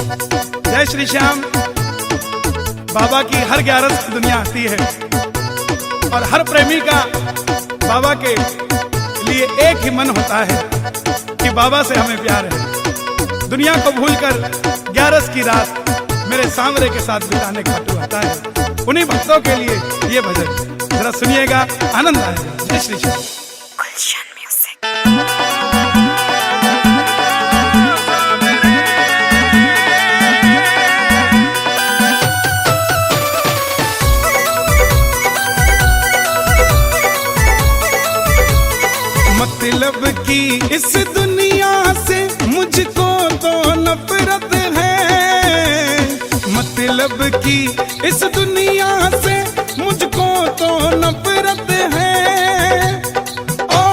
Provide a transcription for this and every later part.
जय श्री श्याम। बाबा की हर 11 दुनिया आती है और हर प्रेमी का बाबा के लिए एक ही मन होता है कि बाबा से हमें प्यार है। दुनिया को भूलकर 11 की रात मेरे सांवरे के साथ बिताने खाटू आता है। उन्हीं भक्तों के लिए ये भजन जरा सुनिएगा, आनंद आएगा। जय श्री श्याम। मतलब की इस दुनिया से मुझको तो नफरत है, मतलब की इस दुनिया से मुझको तो नफरत है। ओ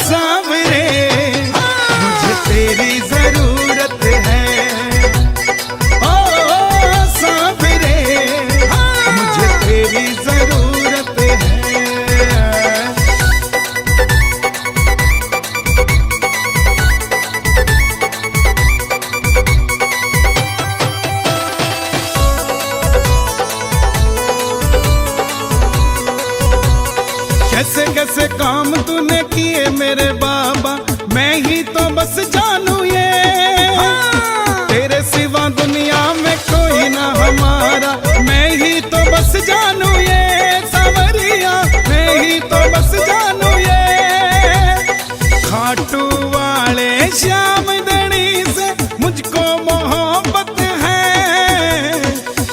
सांवरे मुझे तेरी जरूरत है, ओ सांवरे मुझे तेरी जरूरत है। कैसे कैसे काम तूने किए मेरे बाबा, मैं ही तो बस जानू ये। तेरे सिवा दुनिया में कोई ना हमारा, मैं ही तो बस जानू ये। सांवरिया मैं ही तो बस जानू ये। खाटू वाले श्याम धनी से मुझको मोहब्बत है,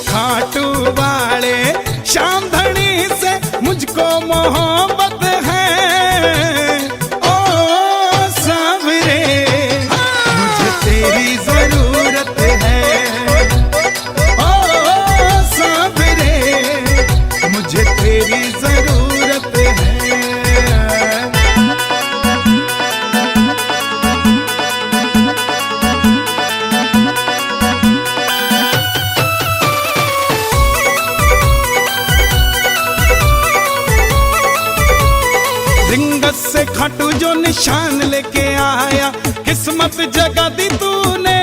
खाटू वाले श्याम धनी से मुझको मोहब्बत है। ओ सांवरे मुझे तेरी जरूरत है, ओ सांवरे मुझे तेरी जरूरत है। रिंगस से खाटू जो निशान लेके आया, किस्मत जगा दी तूने।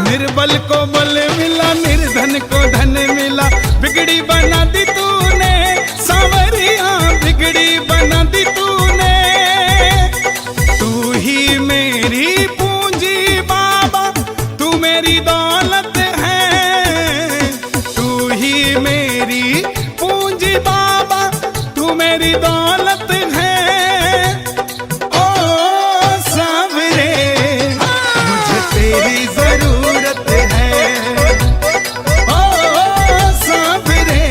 निर्बल को बल मिला, निर्धन को धन मिला, बिगड़ी बना दी तूने। सांवरिया बिगड़ी बना दी तूने। तू ही मेरी पूंजी बाबा, तू मेरी दौलत है। तू ही मेरी पूंजी बाबा, तू मेरी दौलत है। ओ सांवरे मुझे तेरी जरूरत है, ओ सांवरे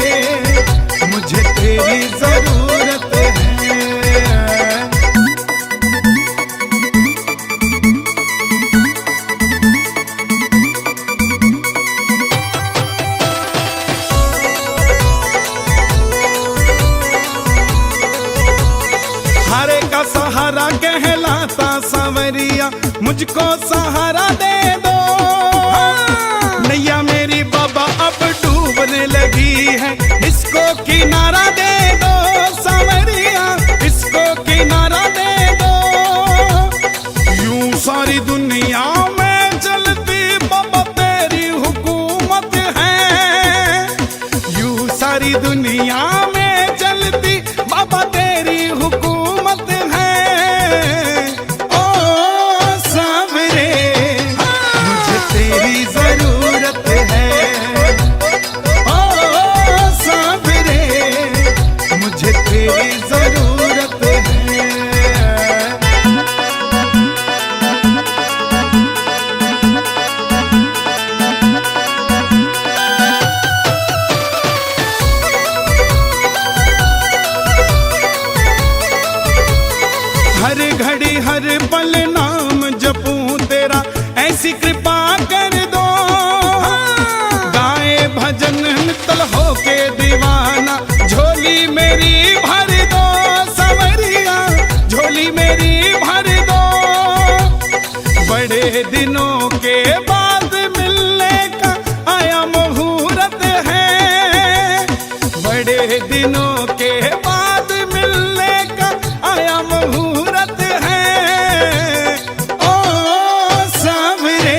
मुझे तेरी जरूरत है। हारे का सहारा कहलाता सांवरिया, मुझको सहारा दे दो। नैया मेरी बाबा अब डूबने लगी है, इसको किनारा दे दो। सांवरिया इसको किनारा दे दो। यूं सारी दुनिया में चलती बाबा तेरी हुकूमत है। यूं सारी दुनिया में चलती बाबा तेरी हुकूमत है। ओ सांवरे मुझे तेरी जरूरत है, ओ सांवरे मुझे तेरी जरूरत है। हर घड़ी हर पल नाम जपूं तेरा, ऐसी कृपा कर दो। गाए भजन मित्तल होके दीवाना, झोली मेरी भर दो। सांवरिया झोली मेरी भर दो। बड़े दिनों के बाद मिलने का आया मुहूर्त है। बड़े दिनों के बाद मिलने का आया मुहूर्त है। ओ सांवरे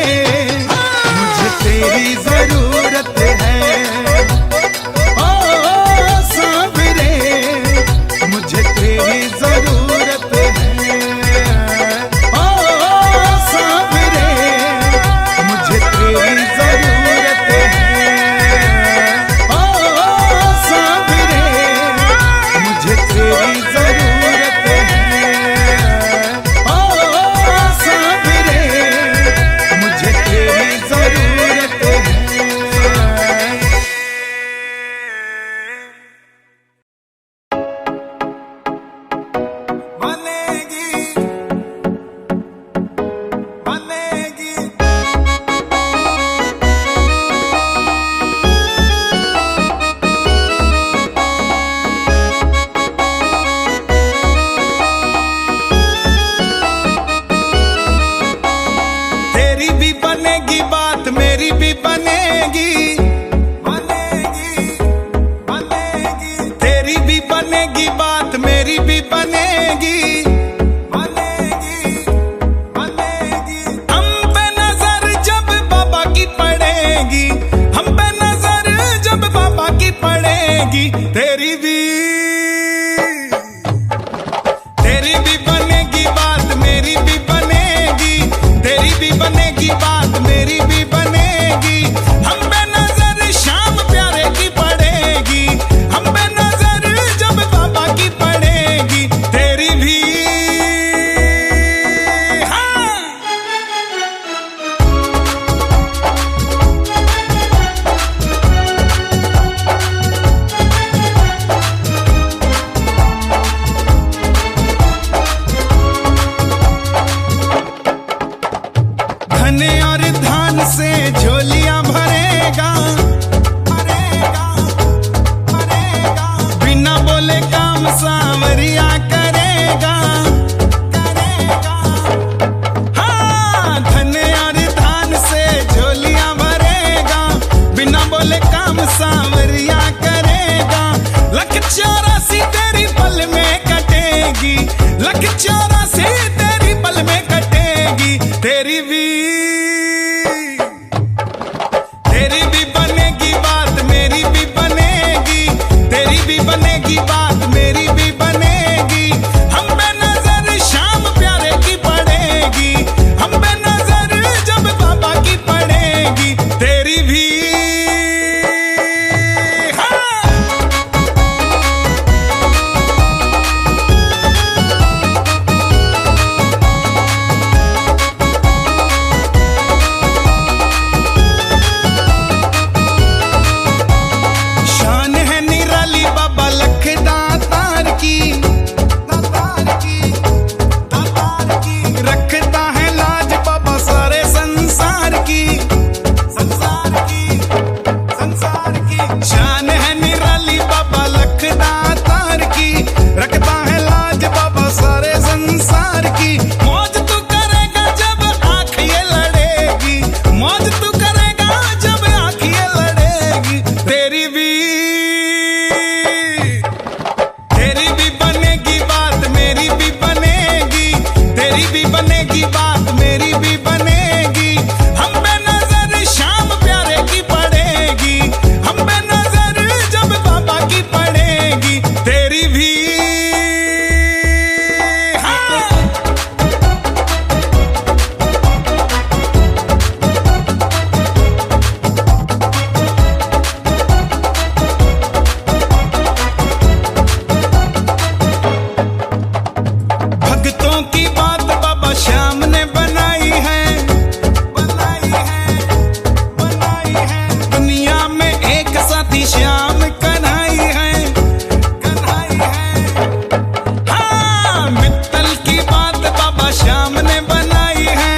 बनेगी, तेरी भी बनेगी बात, मेरी भी बनेगी, तेरी भी बनेगी बात, मेरी भी बनेगी। हम पे नजर शाम प्यारे की पड़ेगी, हम पे नजर जब बाबा की पड़ेगी, तेरी भी। धन और धान से झोलियां भरेगा, भरेगा, भरेगा, बिना बोले काम सांवरिया करेगा, करेगा। हाँ, धन और धान से झोलियां भरेगा, बिना बोले काम सांवरिया करेगा। लख 84 तेरी पल में कटेगी, लख 84 तेरी पल में कटेगी, तेरी भी बनेगी बात, मेरी भी बनेगी, तेरी भी बनेगी बात, मेरी भी बनेगी। हम पे नजर शाम प्यारे की पड़ेगी, हम पे नजर जब बाबा की पड़ेगी, तेरी भी। बनेगी बात, मेरी भी बनेगी। हम पे नजर शाम प्यारे की पड़ेगी, हम पे नजर जब बाबा की पड़ेगी, तेरी भी। भक्तों की बात बाबा श्याम ने बनाई है, बनाई है, बनाई है। दुनिया में एक साथी श्याम कन्हई है, कन्हई है। हाँ, मित्तल की बात बाबा श्याम ने बनाई है,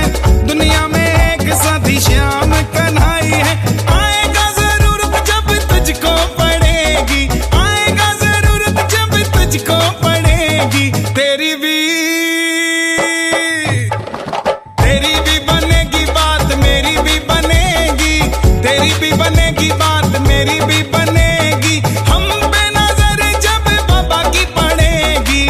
दुनिया में एक साथी श्याम कन्हई है। आएगा जरूरत जब तुझको पड़ेगी, आएगा जरूरत जब तुझको पड़ेगी, तेरी भी बनेगी बात, मेरी भी बनेगी, तेरी भी बनेगी बात, मेरी भी बनेगी। हम पे नजर जब बाबा की पड़ेगी,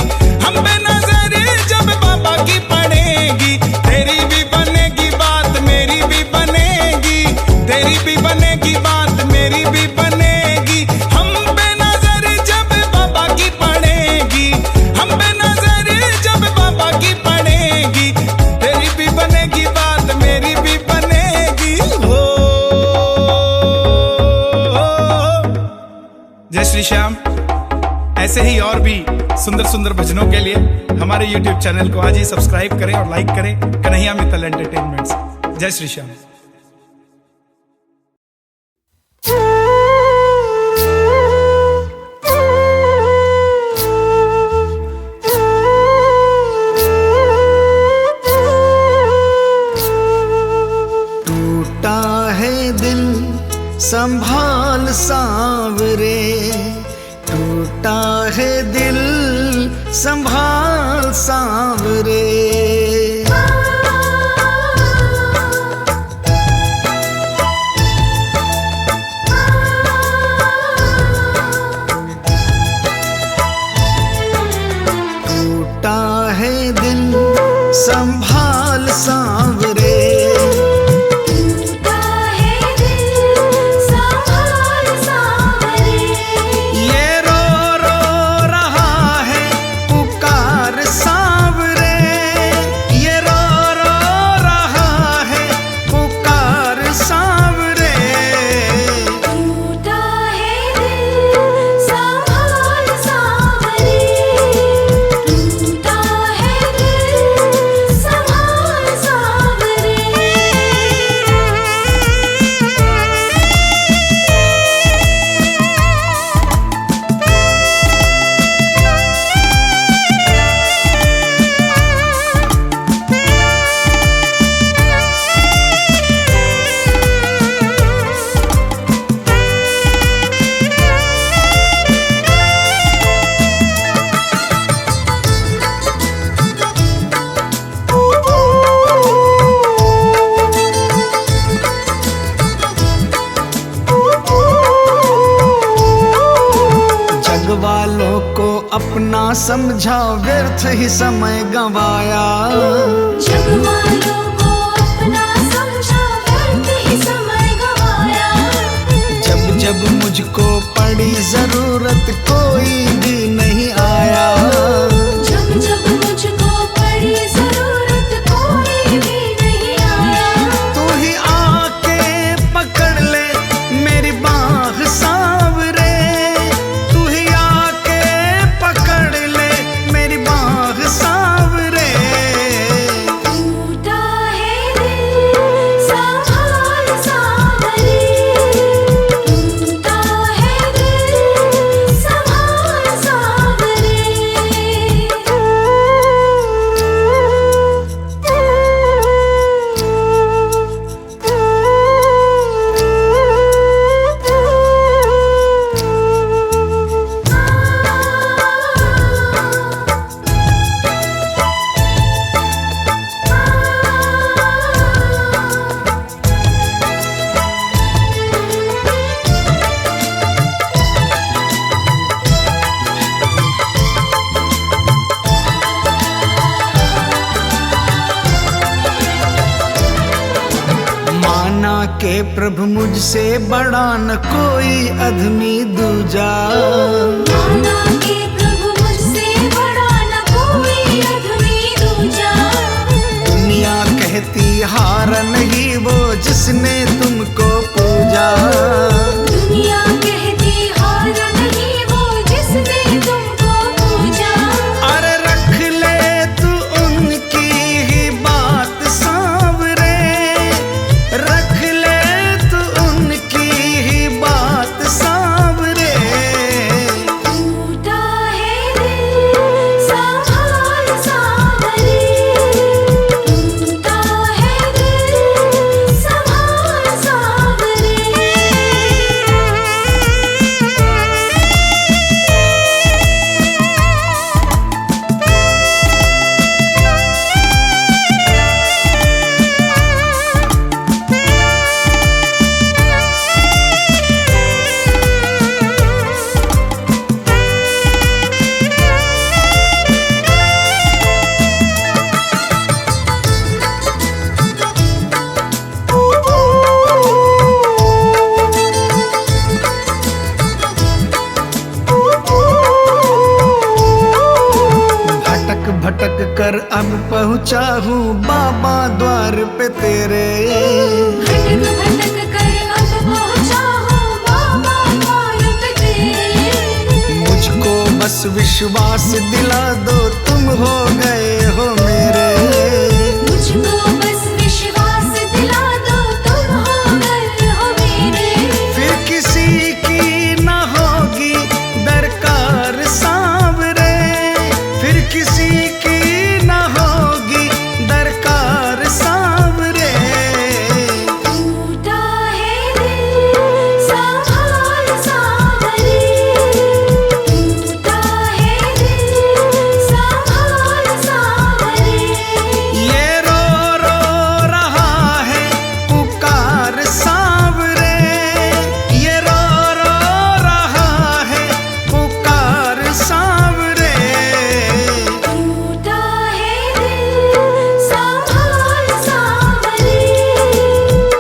हम पे नजर जब बाबा की पड़ेगी, तेरी भी बनेगी बात, मेरी भी बनेगी, तेरी भी बनेगी बात, मेरी भी बनेगी। हम पे नजर जब बाबा की पड़ेगी, हम पे नजर जब बाबा की पड़ेगी, तेरी भी बनेगी बात, मेरी भी बनेगी। हो जय श्री श्याम। ऐसे ही और भी सुंदर सुंदर भजनों के लिए हमारे YouTube चैनल को आज ही सब्सक्राइब करें और लाइक करें। कन्हैया मित्तल एंटरटेनमेंट्स। जय श्री श्याम। टूटा है दिल संभाल सांवरे, टूटा है दिल संभाल सांवरे। टूटा है दिल संभाल सांवरे, अपना समझा व्यर्थ ही समय गंवाया। जग वालों को अपना समझा व्यर्थ ही समय गंवाया। जब जब मुझको पड़ी जरूरत कोई भी नहीं आया। जब जब मुझको पड़ी जरूरत कोई भी नहीं आया। तू ही आके पकड़ ले मेरी बाह सांवरे। तू ही आके पकड़ ले मेरी बाह सांवरे। टूटा है दिल संभाल सांवरे। टूटा है दिल संभाल सांवरे। माना के प्रभु मुझसे बड़ा न कोई अधमी दूजा। माना के प्रभु मुझसे बड़ा न कोई अधमी दूजा। दुनिया कहती हार नहीं वो जिसने तुमको पूजा। दुनिया कहती हार नहीं वो जिसने तुमको पूजा। अरे रख ले तू उनकी ही बात सांवरे। रख ले तू उनकी ही बात सांवरे। टूटा है दिल संभाल सांवरे। टूटा है दिल संभाल सांवरे। भटक भटक कर अब पहुँचा हूँ बाबा द्वार पे तेरे। भटक भटक कर अब पहुँचा हूँ बाबा द्वार पे तेरे। मुझको बस विश्वास दिला दो तुम हो गए हो मेरे। मुझको बस विश्वास दिला दो तुम हो गए हो मेरे। फिर किसी की न होगी दरकार सांवरे। फिर किसी की न होगी दरकार सांवरे। टूटा है दिल संभाल सांवरे। टूटा है दिल संभाल सांवरे। ये रो रहा है पुकार सांवरे। ये रो रहा है पुकार सांवरे। टूटा है दिल संभाल सांवरे।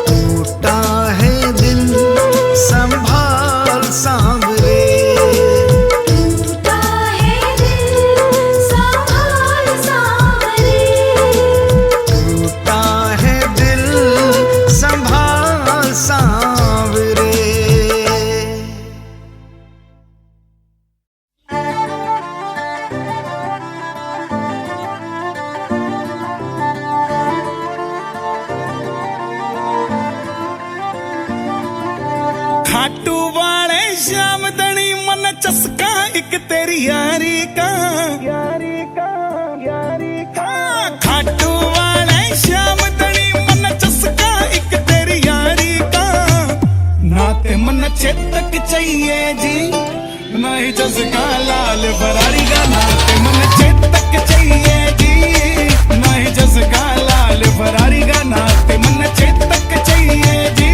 टूटा है दिल संभाल सांवरे। टूटा है दिल संभाल सांवरे। टूटा है दिल संभाल सांवरे। खाटू वाले श्याम दणी मन चस्का एक तेरी यारी का। खाटू वाले श्याम दणी मन चस्का एक तेरी यारी का। नाते मन चेतक चाहिए जी नहीं चस्का लाल फरारी का। नाते मन चेतक चाहिए जी नहीं चस्का लाल फरारी का। नाते मन चेतक चाहिए जी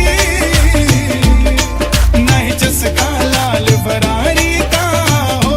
नहीं चस्का लाल फरारी का। हो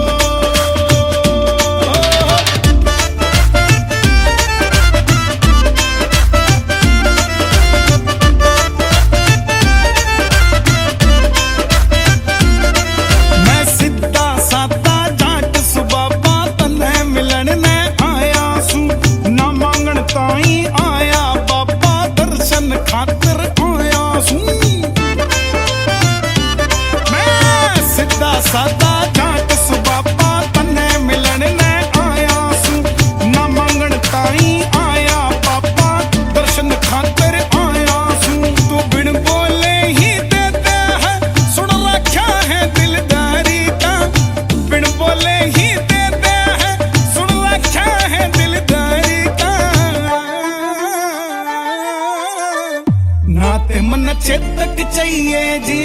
नाते मन चेतक चाहिए जी,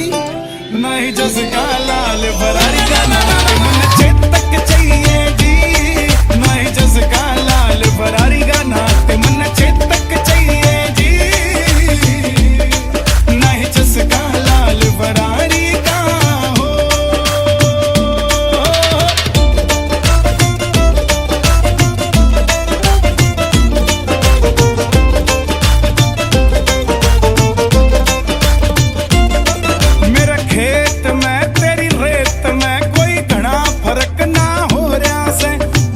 नहीं जस का लाल बरारी का। नाते मन चेतक चाहिए जी, नहीं जस का लाल बरारी का। नाते मन चेतक चाहिए जी, नहीं जस का लाल बरारी का हो। मेरा खेत में तेरी रेत में कोई घना फर्क ना हो रहा से।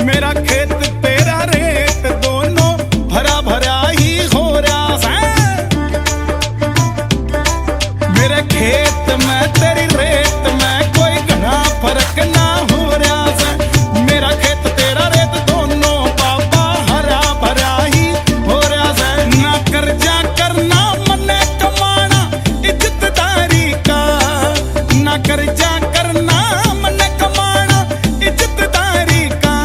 मेरा खेत तेरा रेत दोनों भरा भरा ही हो रहा से। मेरे खेत में तेरी रेत में कोई घना फर्क ना हो रहा से। मेरा खेत तेरा रेत दोनों बाबा हरा भरा ही हो रहा से। ना कर्जा करना मने कमाना इज्जतदारी का, ना कर्जा करना मने कमाना इज्जतदारी का।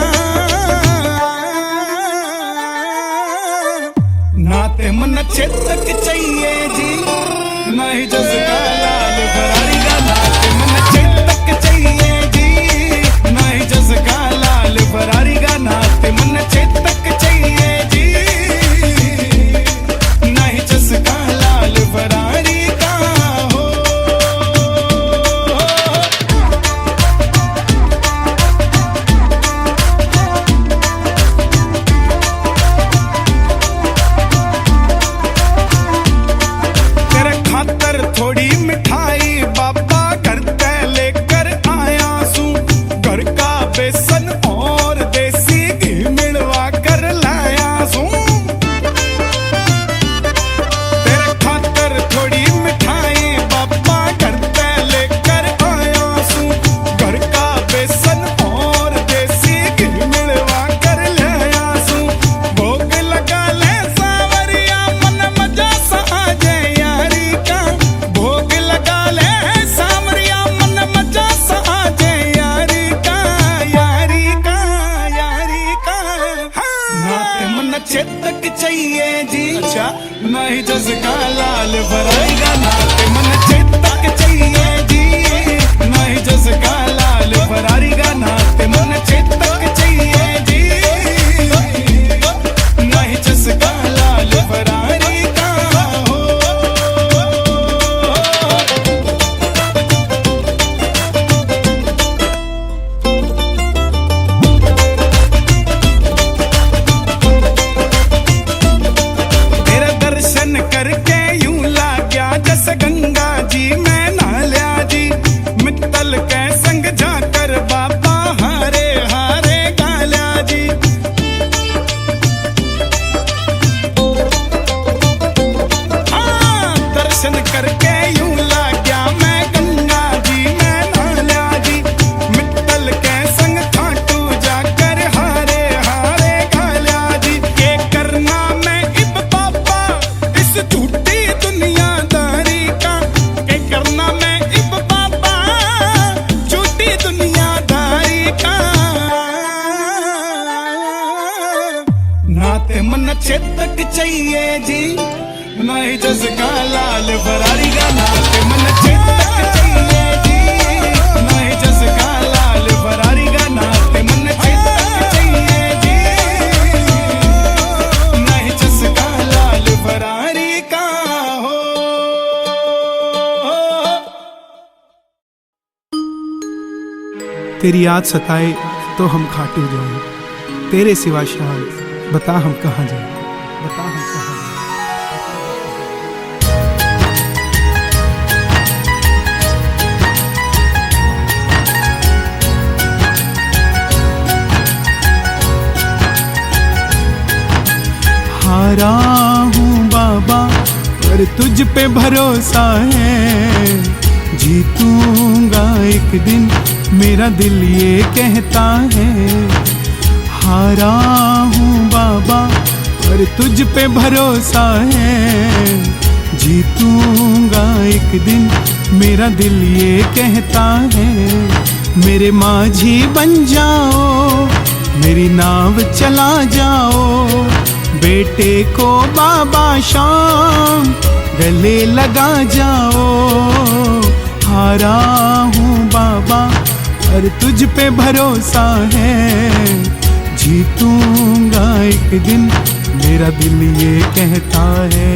नाते मन चेतक चाहिए जी, नहीं जस का लाल बरारी का। नाते मन चेतक चाहिए जी, नहीं जस का लाल बरारी का। नाते मन चेतक चाहिए जी, नहीं जस का लाल बरारी का हो। तेरे खातर थोड़ी मिठाई बाबा घर ते लेकर आया सू। घर का बेसन और देसी घी मिलवा कर लाया सू। तेरे खातर थोड़ी मिठाई बाबा घर ते लेकर आया सू। घर का बेसन और देसी घी मिलवा कर लाया सू। भोग लगा ले सावरिया मन मजा सा आ जाए यारी का। भोग लगा ले सावरिया मन मजा सा आ जाए यारी का, यारी का, यारी का। नाते मन चेतक चाहिए जी, अच्छा नहीं जस का लाल बराई का। नाते मन चेतक चाहिए जी, नहीं जस का लाल बरारी का। नाते मन चेतक चाहिए जी, नहीं जस का लाल बरारी का हो। तेरे दर्शन करके यूं लाग्या जैसे गंगा जी मैं नहा जी। मित्तल के संग जाकर बाबा हारे हारे गाल्या जी। हाँ, दर्शन करके यूं लाग्या मैं गंगा जी मैं नहा जी। मित्तल के संग खाटू जाकर हारे हारे गाल्या जी। ये करना मैं इब बाबा इस झूठी दुनियादारी का। ये करना मैं इब बाबा झूठी दुनियादारी का। नाते मन चेतक चाहिए जी, नहीं जस का लाल बरारी का। नाते मन चेतक चाहिए जी, नहीं जस का लाल बरारी का। नाते मन चेतक चाहिए जी, नहीं जस का लाल बरारी का हो। तेरी याद सताए तो हम खाटू जाए, तेरे सिवा शान बता हम कहाँ जाए, बता हम कहाँ जाए। हारा हूँ बाबा पर तुझ पे भरोसा है। जीतूंगा एक दिन मेरा दिल ये कहता है। हारा हूँ बाबा पर तुझ पे भरोसा है। जीतूंगा एक दिन मेरा दिल ये कहता है। मेरे माझी बन जाओ, मेरी नाव चला जाओ। बेटे को बाबा शाम गले लगा जाओ। हारा हूँ बाबा पर तुझ पे भरोसा है, जीतूंगा एक दिन मेरा दिल ये कहता है।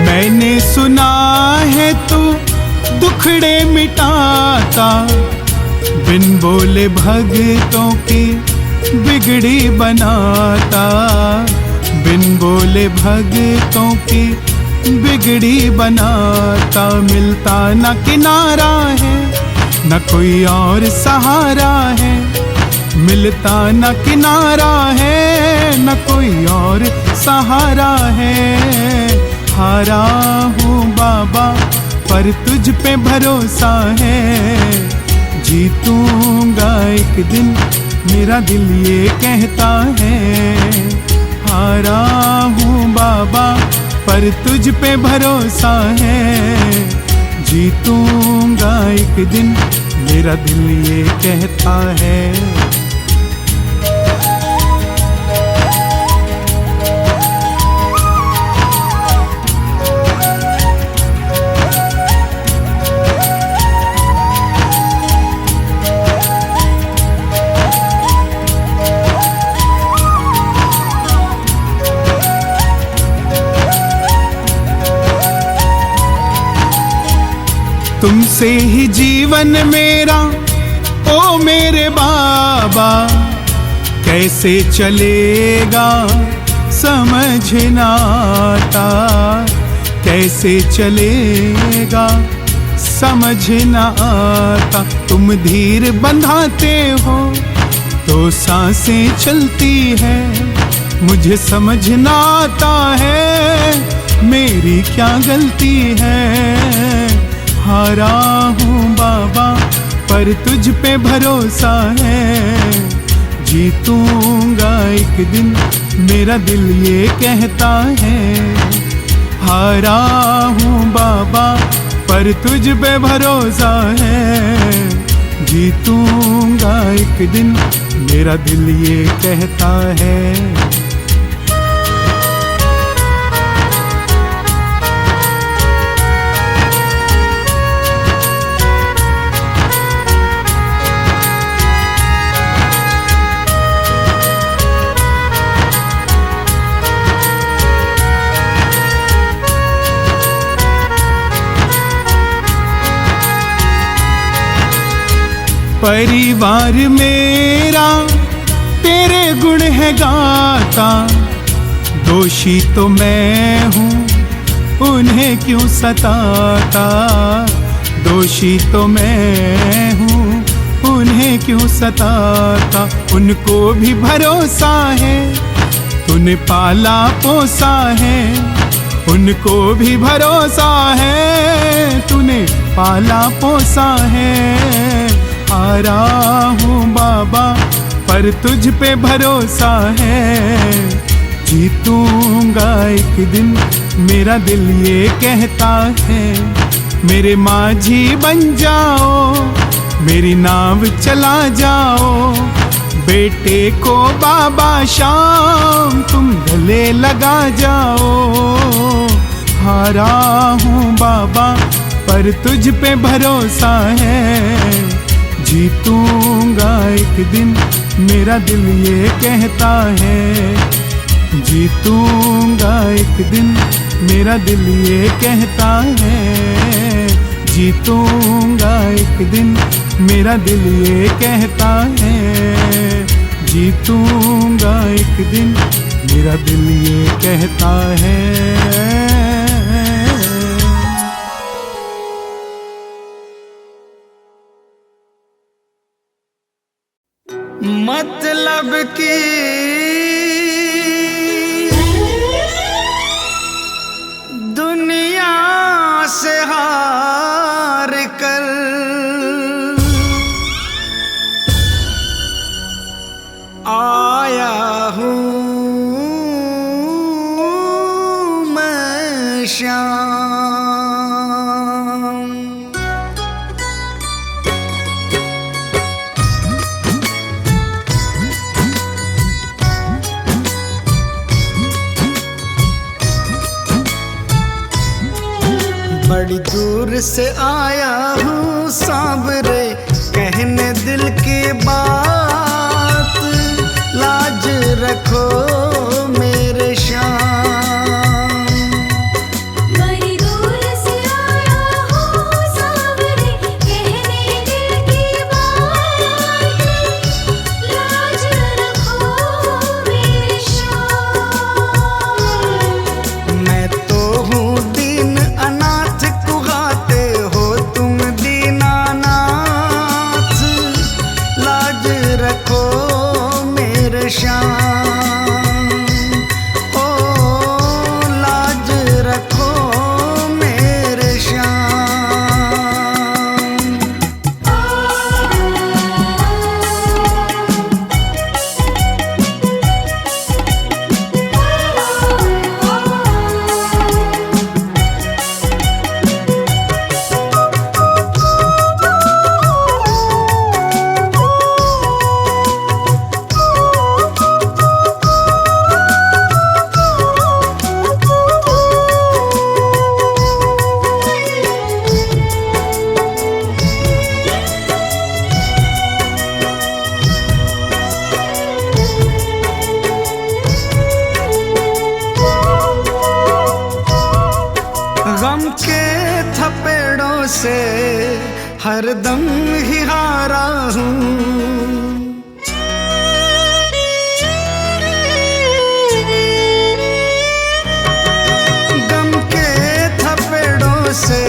मैंने सुना है तू दुखड़े मिटाता, बिन बोले भगतों की बिगड़ी बनाता, बिन बोले भगतों की बिगड़ी बनाता। मिलता न किनारा है न कोई और सहारा है, मिलता न किनारा है न कोई और सहारा है। हारा हूँ बाबा पर तुझ पे भरोसा है, जीतूंगा एक दिन मेरा दिल ये कहता है। हारा हूँ बाबा पर तुझ पे भरोसा है, जीतूंगा एक दिन मेरा दिल ये कहता है। तुमसे ही जीवन मेरा ओ मेरे बाबा, कैसे चलेगा समझ ना आता, कैसे चलेगा समझ ना आता। तुम धीर बंधाते हो तो सांसें चलती है, मुझे समझ ना आता है मेरी क्या गलती है। हारा हूँ बाबा पर तुझ पे भरोसा है, जीतूंगा एक दिन मेरा दिल ये कहता है। हारा हूँ बाबा पर तुझ पे भरोसा है, जीतूंगा एक दिन मेरा दिल ये कहता है। परिवार मेरा तेरे गुण है गाता, दोषी तो मैं हूँ उन्हें क्यों सताता, दोषी तो मैं हूँ उन्हें क्यों सताता। उनको भी भरोसा है तूने पाला पोसा है, उनको भी भरोसा है तूने पाला पोसा है। हारा हूँ बाबा पर तुझ पे भरोसा है, जीतूंगा एक दिन मेरा दिल ये कहता है। मेरे माझी बन जाओ, मेरी नाव चला जाओ, बेटे को बाबा शाम तुम गले लगा जाओ। हारा हूँ बाबा पर तुझ पे भरोसा है, जीतूंगा एक दिन मेरा दिल ये कहता है। जीतूंगा एक दिन मेरा दिल ये कहता है, जीतूंगा एक दिन मेरा दिल ये कहता है। जीतूंगा एक दिन मेरा दिल ये कहता है। मतलब की दुनिया से हार कर श्याम। बड़ी दूर से आया हूँ सांवरे, कहने दिल की बात, लाज रखो मेरे श्याम। बड़ी दूर से आया हूँ सांवरे, कहने दिल की बात, लाज रखो मेरे श्याम। मैं तो हूँ दीन अनाथ, कुगाते हो तुम दीनानाथ, लाज रखो मेरे श्याम। ओ लाज रखो मेरे श्याम। गम के थपेड़ों से हरदम ही हारा हूँ, गम के थपेड़ों से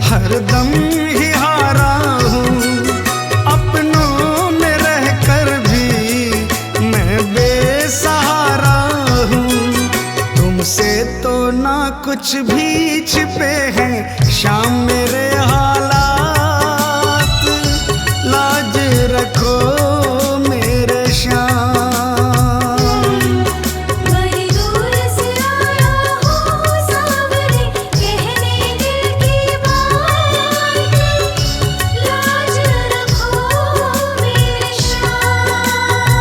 हरदम ही हारा हूँ। अपनों में रहकर भी मैं बेसहारा हूँ, तुमसे तो ना कुछ भी छिपे हैं शाम मेरे हालात, लाज रखो मेरे श्याम। बड़ी दूर से आया हूँ सांवरे, कहने दिल की बात, लाज रखो मेरे श्याम।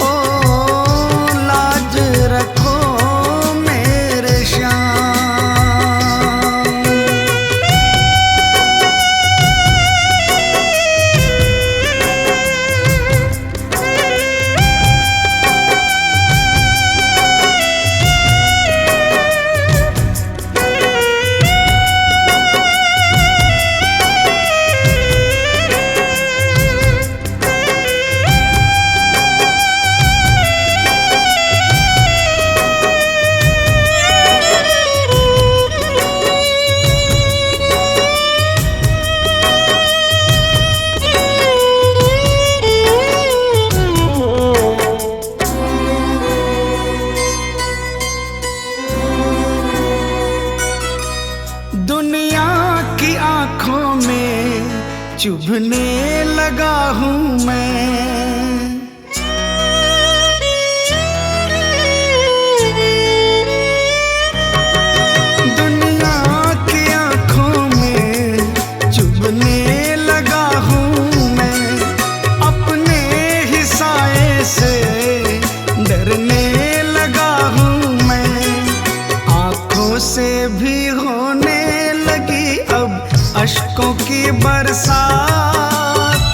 ओ लाज रखो मेरे श्याम। दुनिया की आंखों में चुभने लगा हूँ मैं, दुनिया की आंखों में चुभने लगा हूँ मैं। अपने ही साए से डरने लगा हूँ मैं, आंखों से भी होने लगी अब अश्कों की बरसात,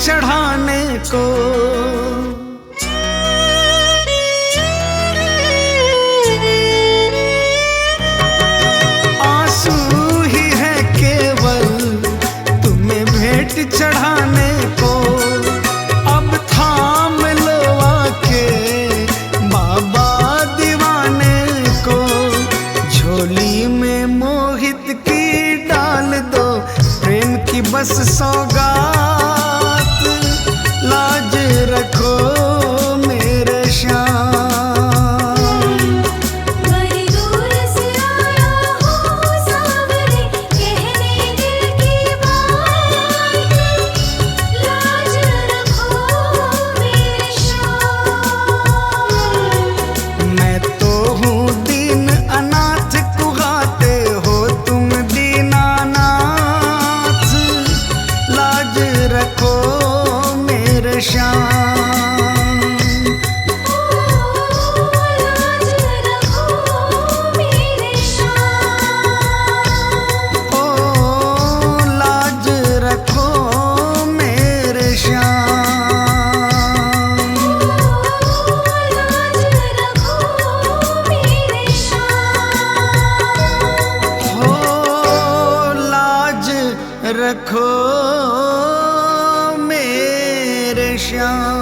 चढ़ाने को। आंसू ही है केवल तुम्हें भेंट चढ़ाने को। अब थाम लो आके बाबा दीवाने को। झोली में मोहित की डाल दो प्रेम की बस सौगात। लाज रखो मेरे श्याम। बड़ी दूर से आया हूँ सावरे, कहने दिल की बात। लाज रखो मेरे श्याम। मैं तो हूँ दीन अनाथ, कुगाते हो तुम दीनानाथ। लाज रखो मेरे श्याम। लाज रखो मेरे श्याम। ओ लाज रखो मेरे श्याम। लाज रखो मेरे श्याम। हो लाज रखो मेरे श्याम।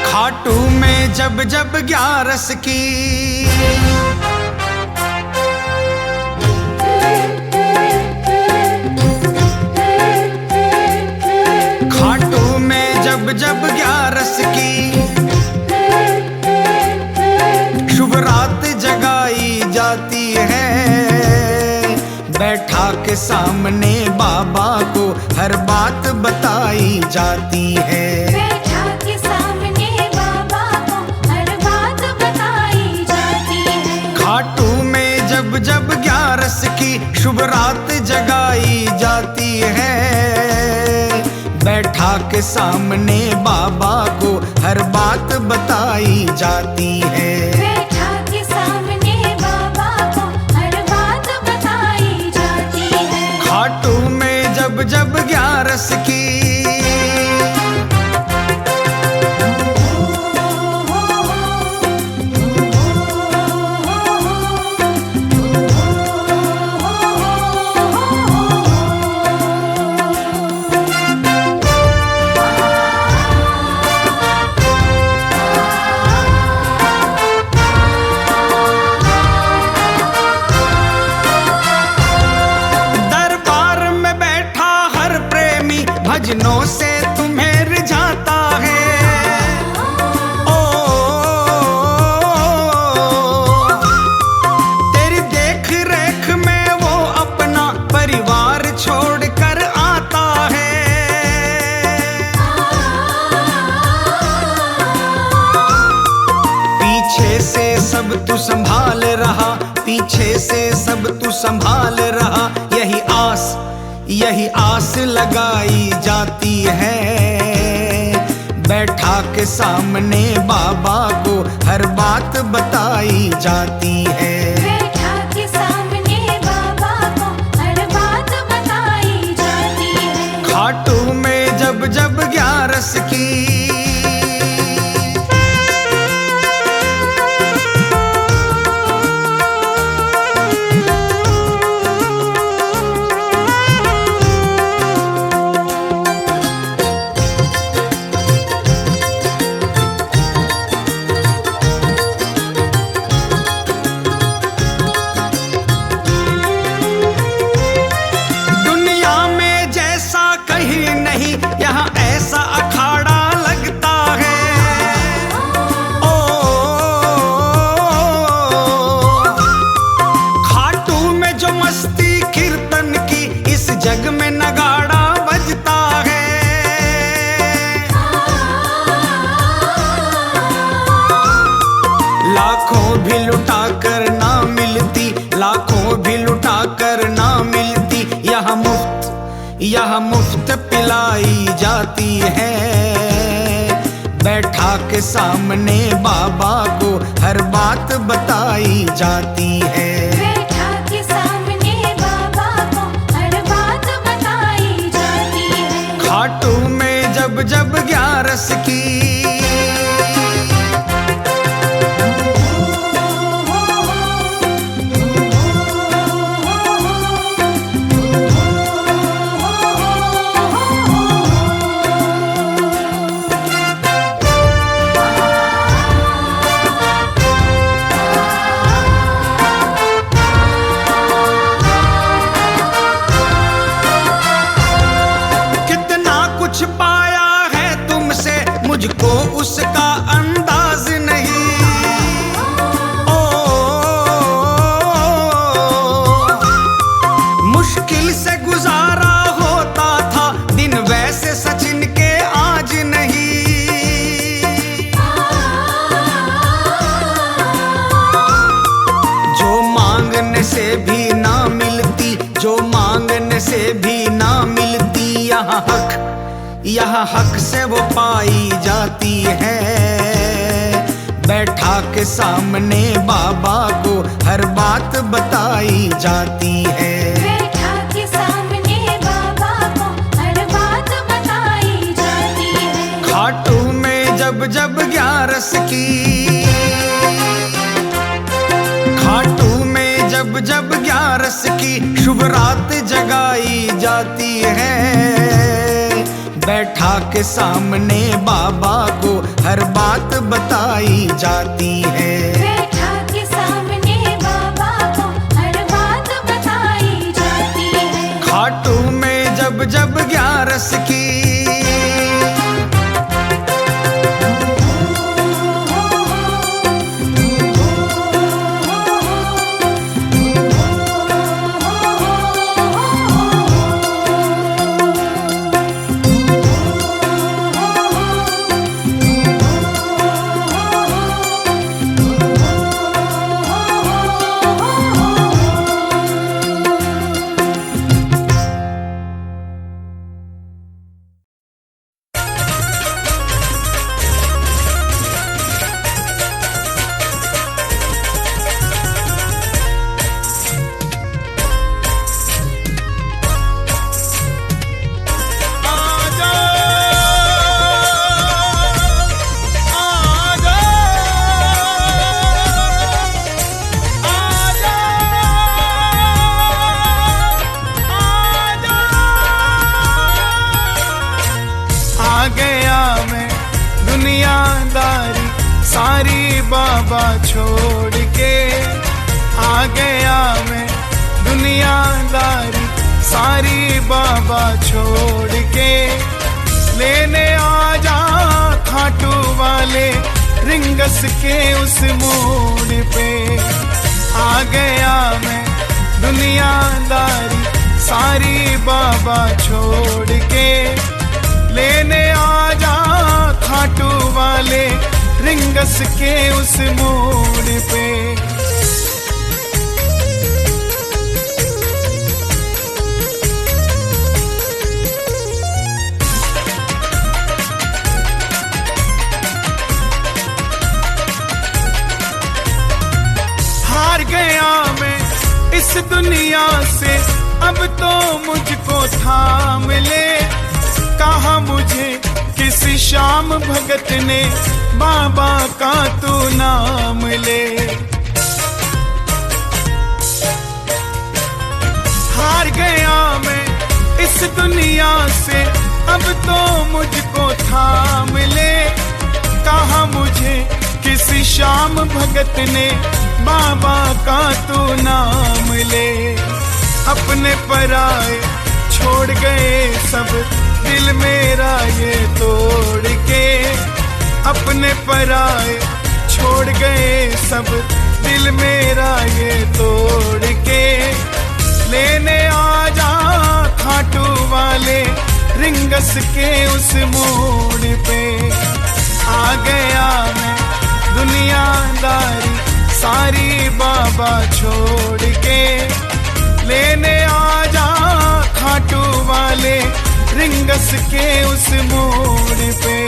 खाटू में जब जब ग्यारस की खाटू में जब जब ग्यारस की शुभ रात जगाई जाती है। बैठा के सामने बाबा को हर बात बताई जाती है। बैठा के सामने बाबा को हर बात बताई जाती है। खाटू में जब जब ग्यारस की शुभ रात जगाई जाती है। बैठा के सामने बाबा को हर बात बताई जाती है। बैठा के सामने बाबा को हर बात बताई जाती है। खाटू में जब जब ग्यारस की दरबार में बैठा हर प्रेमी भजनों से तुम्हें रिझाता है। ओ तेरी देख रेख में वो अपना परिवार छोड़ कर आता है। पीछे से सब तू संभाल रहा, पीछे से सब तू संभाल रहा। यही आस लगाई जाती है। बैठा के सामने बाबा को हर बात बताई जाती है। बैठा के सामने बाबा को हर बात बताई जाती है। खाटू में जब जब ग्यारस की दुनिया में जैसा कहीं नहीं यहाँ ऐसा अखाड़ा लगता है। ओ खाटू में जो मस्ती कीर्तन की इस जग में नगाड़ा बजता है। लाखों भी लुटा कर ना मिलती, लाखों भी लुटा कर ना मिलती। यहाँ मुफ्त बुलाई जाती है। बैठा के सामने बाबा को हर बात बताई जाती है। बैठा के सामने बाबा को हर बात बताई जाती है। खाटू में जब जब 11 की पाया है तुमसे, मुझको उसका अंदाज नहीं। मुश्किल से गुजारा होता था दिन, वैसे सचिन के आज नहीं। जो मांगने से भी ना मिलती, जो मांगने से भी ना मिलती, यहाँ हक से वो पाई जाती है। बैठा के सामने बाबा को हर बात बताई जाती है। बैठा के सामने बाबा को हर बात बताई जाती है। खाटू में जब जब 11 की, खाटू में जब जब 11 की शुभ रात जगाई जाती है। बैठा के सामने बाबा को हर बात बताई जाती है। बैठा के सामने बाबा को हर बात बताई जाती है। खाटू में जब जब 11 की सारी बाबा छोड़ के आ गया मैं, दुनियादारी सारी बाबा छोड़ के। लेने आ जा खाटू वाले रिंगस के उस मोड़ पे। आ गया मैं दुनियादारी सारी बाबा छोड़ के। लेने आ जा खाटू वाले रिंगस के उस मोड़ पे। हार गया मैं इस दुनिया से, अब तो मुझको थाम ले। कहा मुझे किसी श्याम भगत ने बाबा का तू नाम ले। हार गया मैं इस दुनिया से, अब तो मुझको थाम ले। कहा मुझे किसी श्याम भगत ने बाबा का तू नाम ले। अपने पराए छोड़ गए सब, दिल मेरा ये तोड़ के। अपने पराए छोड़ गए सब, दिल मेरा ये तोड़ के। लेने आ जा खाटू वाले रिंगस के उस मोड़ पे। आ गया मैं दुनियादारी सारी बाबा छोड़ के। लेने आ जा खाटू वाले रिंगस के उस मोड़ पे।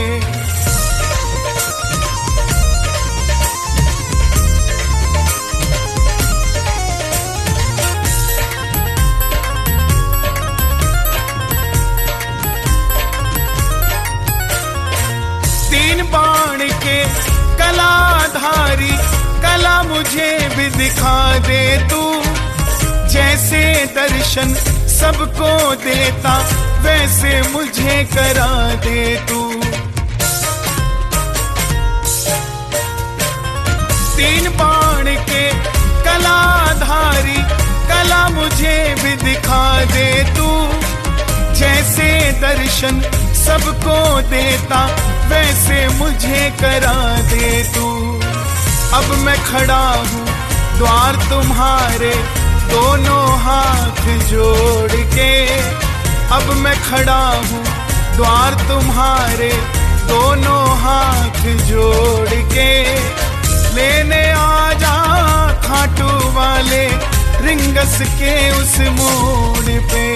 3 बाण के कलाधारी कला मुझे भी दिखा दे तू, जैसे दर्शन सबको देता वैसे मुझे करा दे तू। 3 बाण के कलाधारी कला मुझे भी दिखा दे तू, जैसे दर्शन सबको देता वैसे मुझे करा दे तू। अब मैं खड़ा हूँ द्वार तुम्हारे दोनों हाथ जोड़ के, अब मैं खड़ा हूँ द्वार तुम्हारे दोनों हाथ जोड़ के। लेने आ जा खाटू वाले रिंगस के उस मोड़ पे।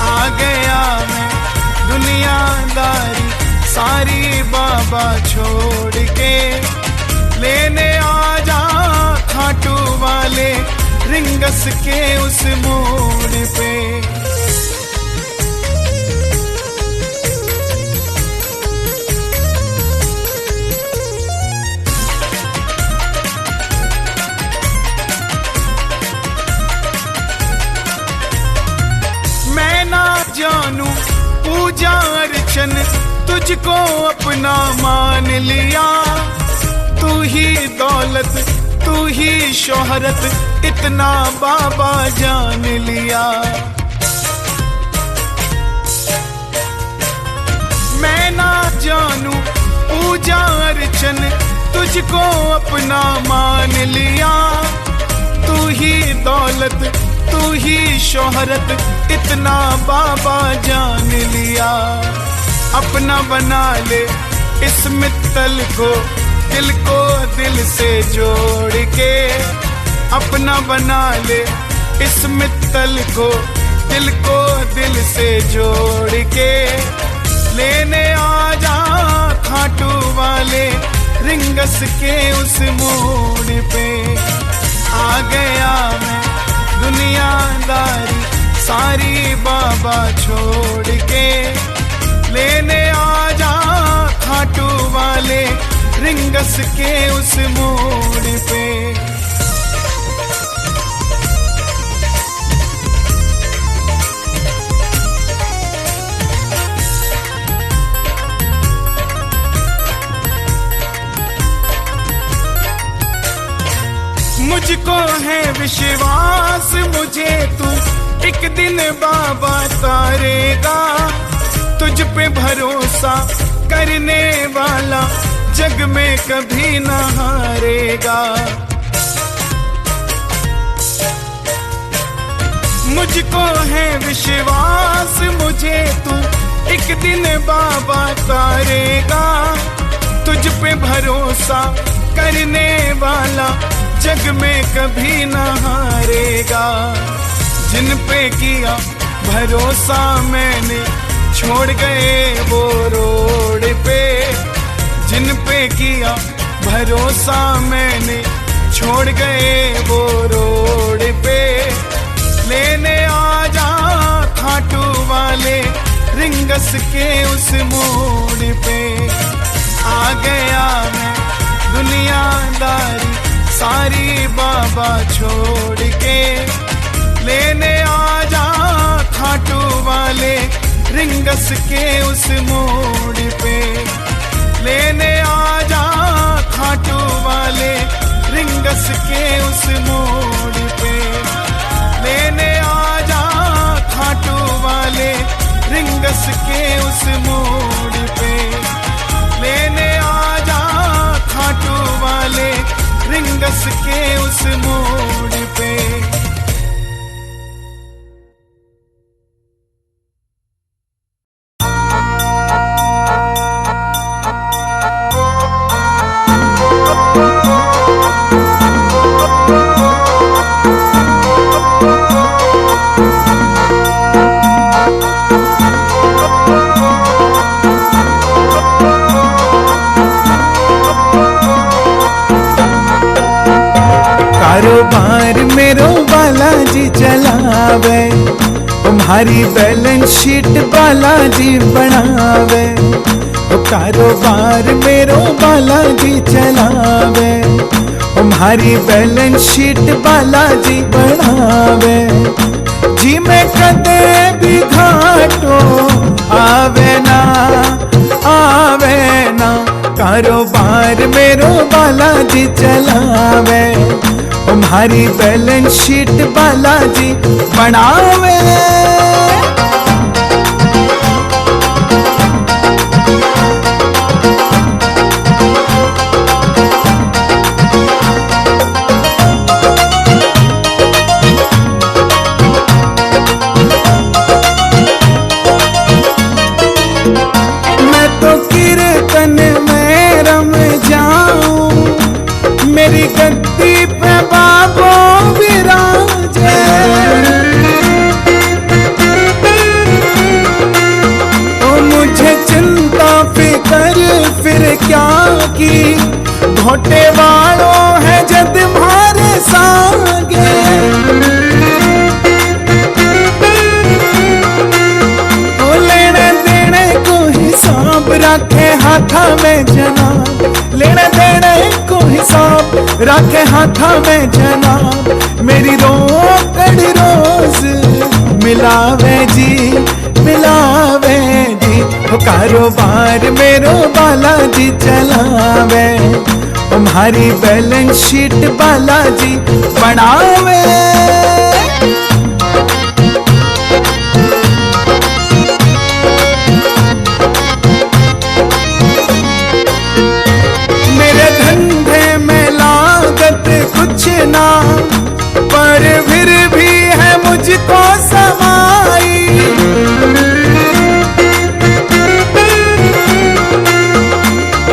आ गया मैं दुनियादारी सारी बाबा छोड़ के, लेने आ जा खाटू वाले रिंगस के उस मोड़ पे। मैं ना जानू पूजा अर्चन तुझको अपना मान लिया, तू ही दौलत तू ही शोहरत इतना बाबा जान लिया। मैं ना जानू पूजा अर्चन तुझको अपना मान लिया, तू ही दौलत तू ही शोहरत इतना बाबा जान लिया। अपना बना ले इस मित्तल को दिल को दिल से जोड़ के, अपना बना ले इस मित्तल को दिल को दिल से जोड़ के। लेने आ जा खाटू वाले रिंगस के उस मोड़ पे। आ गया मैं दुनियादारी सारी बाबा छोड़ के, लेने आ जा खाटू वाले रिंगस के उस मोड़ पे। मुझको है विश्वास मुझे तू एक दिन बाबा तारेगा, तुझ पे भरोसा करने वाला जग में कभी न हारेगा। मुझको है विश्वास मुझे तू एक दिन बाबा तारेगा, तुझ पे भरोसा करने वाला जग में कभी न हारेगा। जिन पे किया भरोसा मैंने छोड़ गए वो रोड पे, जिन पे किया भरोसा मैंने छोड़ गए वो रोड पे। लेने आ जा खाटू वाले रिंगस के उस मोड़ पे। आ गया मैं दुनियादारी सारी बाबा छोड़ के, लेने आ जा खाटू वाले रिंगस के उस मोड़ पे। लेने आ जा खाटू वाले रिंगस के उस मोड़ पे। लेने आ जा खाटू वाले रिंगस के उस मोड़ पे। लेने आ जा खाटू वाले रिंगस के उस मोड़ पे। तुम्हारी बैलेंस शीट बालाजी बनावे, कारोबार मेरो बालाजी चलावे। तुम्हारी बैलेंस शीट बालाजी बनावे, जी में कदे भी घाटो आवे ना, आवे ना। कारोबार मेरो बालाजी चलावे, तुम्हारी बैलेंस शीट बालाजी बनावे। मैं तो कीर्तन में रम जाऊं, मेरी गद्दी पे बाबो विराजे। तो मुझे चिंता फिकर फिर क्या की, घोटे वालों है जद मारे सांगे। लेने देने को हिसाब रखे हाथा में जनाब, लेने देने को हिसाब रखे हाथा में जनाब। मेरी रोकड़ रोज मिलावे जी, मिलावे जी। कारोबार मेरो बालाजी चलावे, तुम्हारी बैलेंस शीट बालाजी बनावे। मेरे धंधे में लागत कुछ ना, पर फिर भी है मुझको समाई।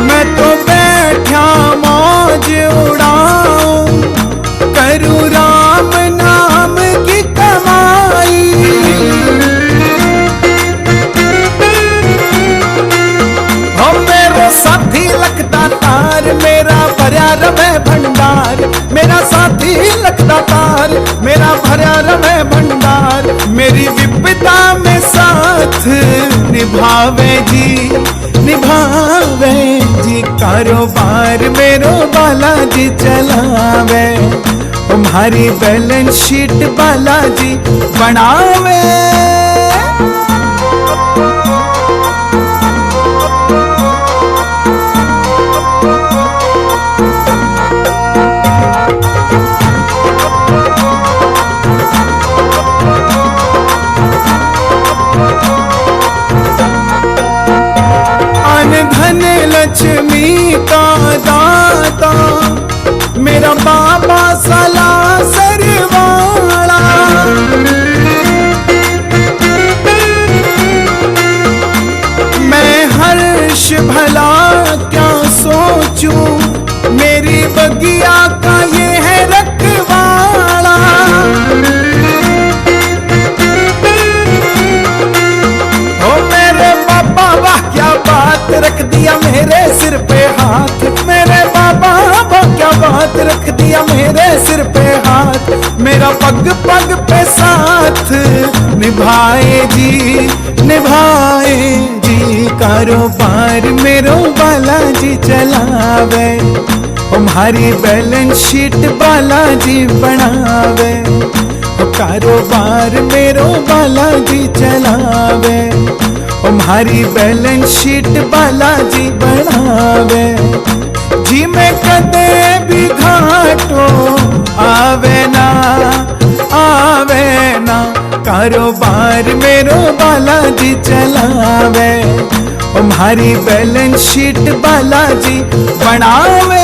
मैं तो बैठा मौज उड़ाऊं, करूं राम नाम की कमाई। हो मेरा साथी लगता तार, मेरा भरा रवे भंडार। मेरा साथी लगता तार, मेरा भरा रवे भंडार। मेरी विपदा में साथ निभावे जी, निभावे जी। कारोबार मेरो बालाजी चलावे, तुम्हारी बैलेंस शीट बालाजी बनावे। धन लक्ष्मी का दाता, मेरा बाबा सला सरवाला। मैं हर्ष भला क्या सोचूं, मेरी बगिया का ये है रखवाला। ओ मेरे बाबा वाह क्या बात रख दिया मेरे सिर पे हाथ। मेरे बाबा वाह क्या बात रख दिया मेरे सिर पे हाथ। मेरा पग पग पे साथ निभाए जी, निभाए जी। कारोबार मेरो बालाजी चलावे, तुम्हारी बैलेंस शीट बालाजी बनावे। कारोबार मेरो बालाजी चलावे, तुम्हारी बैलेंस शीट बालाजी बनावे। जी में कदे भी घाटो आवे ना, आवे ना। कारोबार मेरो बालाजी चलावे, तुम्हारी बैलेंस शीट बालाजी बनावे।